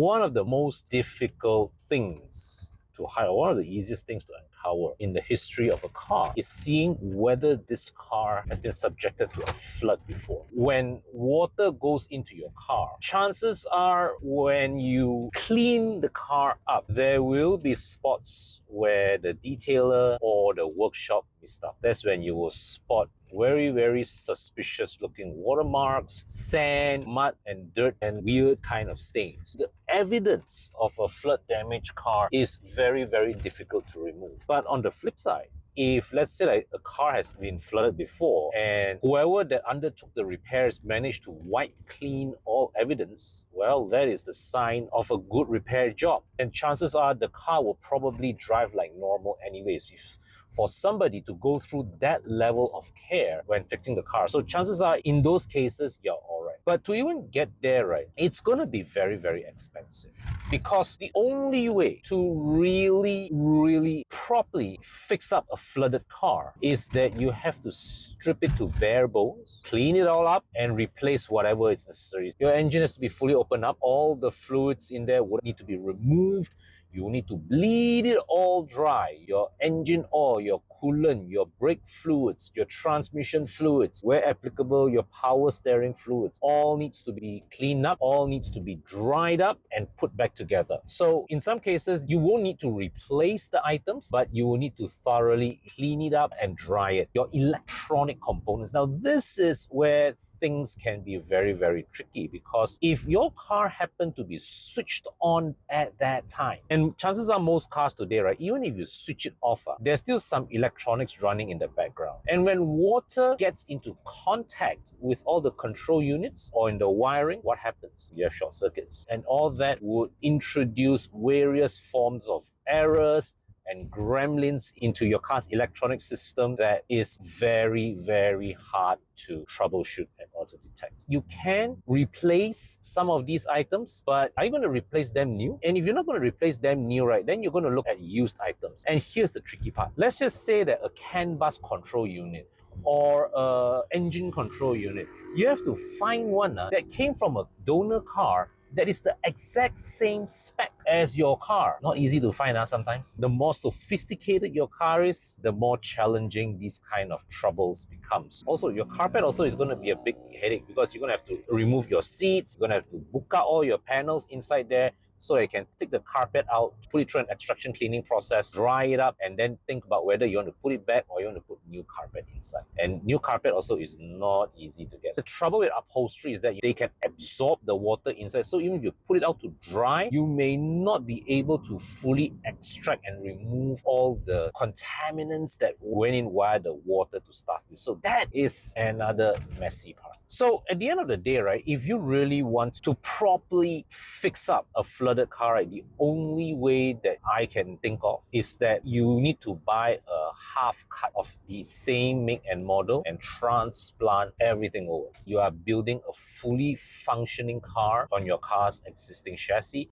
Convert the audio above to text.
One of the most difficult things to hire, one of the easiest things to uncover in the history of a car is seeing whether this car has been subjected to a flood before. When water goes into your car, chances are when you clean the car up, there will be spots where the detailer or the workshop missed up. That's when you will spot very suspicious looking watermarks, sand, mud and dirt and weird kind of stains. The evidence of a flood damaged car is very difficult to remove. But on the flip side, if let's say like a car has been flooded before and whoever that undertook the repairs managed to wipe clean all evidence, well, that is the sign of a good repair job. And chances are the car will probably drive like normal anyways. For somebody to go through that level of care when fixing the car. So chances are in those cases, you're all right. But to even get there, right, it's going to be very expensive, because the only way to really properly fix up a flooded car is that you have to strip it to bare bones, clean it all up and replace whatever is necessary. Your engine has to be fully opened up. All the fluids in there would need to be removed. You need to bleed it all dry. Your engine oil, your coolant, your brake fluids, your transmission fluids, where applicable, your power steering fluids, all needs to be cleaned up, all needs to be dried up and put back together. So in some cases, you won't need to replace the items, but you will need to thoroughly clean it up and dry it. Your electronic components. Now, this is where things can be very tricky, because if your car happened to be switched on at that time, and chances are most cars today, right, even if you switch it off, there's still some electronics running in the background. And when water gets into contact with all the control units or in the wiring, what happens? You have short circuits. And all that would introduce various forms of errors and gremlins into your car's electronic system that is very hard to troubleshoot and auto detect. You can replace some of these items, but are you going to replace them new? And if you're not going to replace them new, right, then you're going to look at used items. And here's the tricky part. Let's just say that a CAN bus control unit or a engine control unit, you have to find one that came from a donor car that is the exact same spec as your car. Not easy to find sometimes. The more sophisticated your car is, the more challenging these kind of troubles becomes. Also, your carpet also is going to be a big headache, because you're going to have to remove your seats, you're going to have to book out all your panels inside there, so you can take the carpet out, put it through an extraction cleaning process, dry it up, and then think about whether you want to put it back or you want to put new carpet inside. And new carpet also is not easy to get. The trouble with upholstery is that they can absorb the water inside. So even if you put it out to dry, you may not be able to fully extract and remove all the contaminants that went in via the water to start this. So that is another messy part. So at the end of the day, right, if you really want to properly fix up a flooded car, right, the only way that I can think of is that you need to buy a half cut of the same make and model and transplant everything over. You are building a fully functioning car on your car's existing chassis,